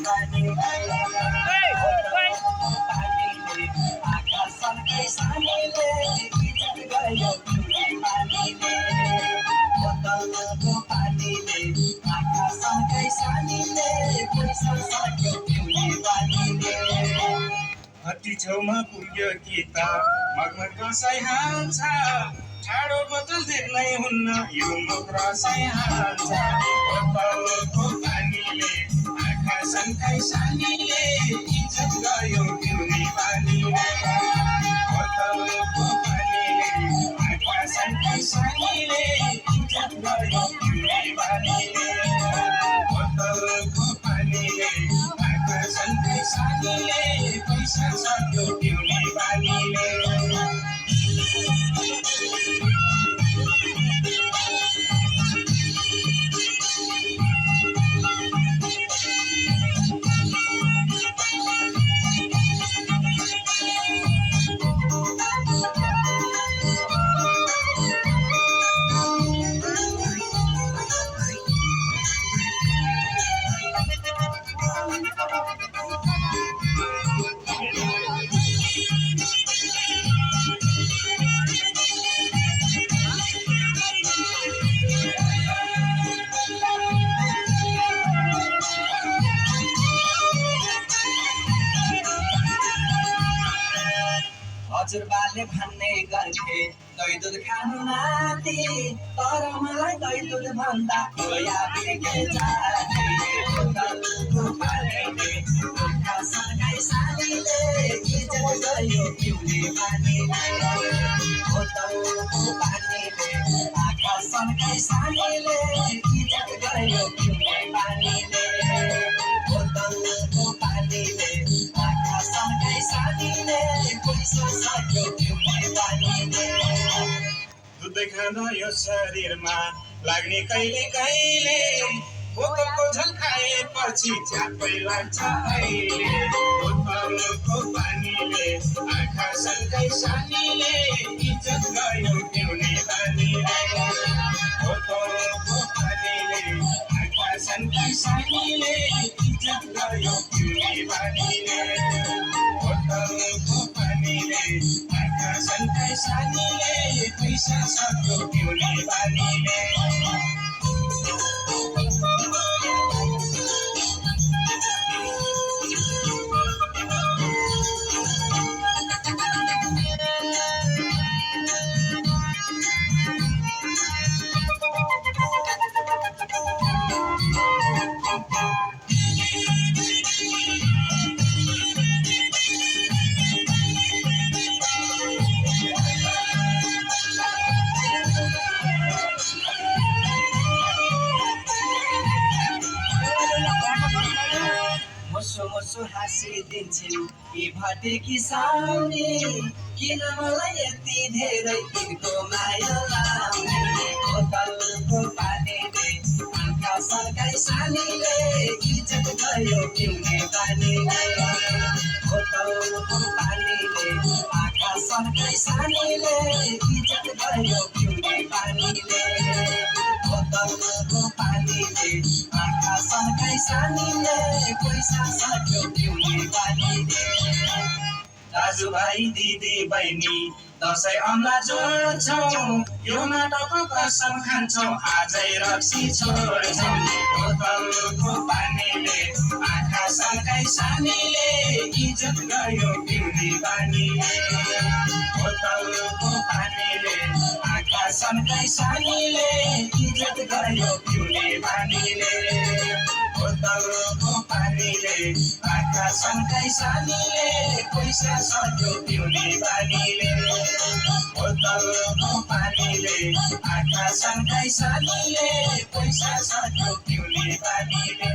पानीले आकाशकै सानीले इज्जत गयो पिउने पानीले बोतलको पानीले आकाशकै सानीले पैसा सक्यो पिउने पानीले हत्ती छेउमा पुग्यो कि त मगमग कसै हाल्छ ठाडो बोतल देख्नै हुन्न यो मुख रसै हाल्छ बोतलको पानीले आँखा सन्काई सानीले इज्जत गयो पिउने पानीले बोतलको पानीले आँखा सन्काई सानीले इज्जत गयो पिउने पानीले बोतलको पानीले आँखा सन्काई सानीले पैसा सक्यो पिउने पानीले हजुरबाले भन्ने गर्थे दही दुध खानु नाति तर मलाई दही दुध भन्दा खोया बिर्के जाथे बोतलको पानीले आँखा सन्काई सानीले इज्जत गयो पिउने पानीले बोतलको पानीले आँखा सन्काई सानीले इज्जत गयो पिउने पानीले बोतलको पानीले आँखा सन्काई सानीले पैसा सक्यो पिउने पानीले दुधै खाँदा यो शरीरमा लाग्ने कहिले कहिले बोतलको झल खाएपछि झ्यापै लाग्छ अहिले बोतलको पानीले आँखा सन्काई सानीले इज्जत गयो पिउने पानीले बोतलको पानीले आँखा सन्काई सानीले इज्जत गयो पिउने पानीले बोतलको पानीले आँखा सन्काई सानीले पैसा सक्यो पिउने पानीले मुसु मुसु हाँसिदिन्छन् यी भटेकी साउने किन मलाई यति धेरै तिनको माया लाउने बोतलको पानीले आँखा सन्काई सानीले इज्जत गयो पिउने पानीले बोतलको पानीले आँखा सन्काई सानीले इज्जत गयो पिउने पानीले बोतलको पानीले आँखा सन्काई सानीले पैसा सक्यो पिउने पानीले दाजुभाइ दिदी बहिनी दसैँ औँला जोड्छौँ यो नाटकको कसम खान्छौँ आजै रक्सी छोड्छौँ बोतलको पानीले आँखा सन्काई सानीले इज्जत गयो पिउने पानीले बोतलको पानीले आँखा सन्काई सानीले इज्जत गयो पिउने पानीले बोतलको पानीले आँखा सन्काई सानीले पैसा सक्यो पिउने पानीले बोतलको पानीले आँखा सन्काई सानीले पैसा सक्यो पिउने पानीले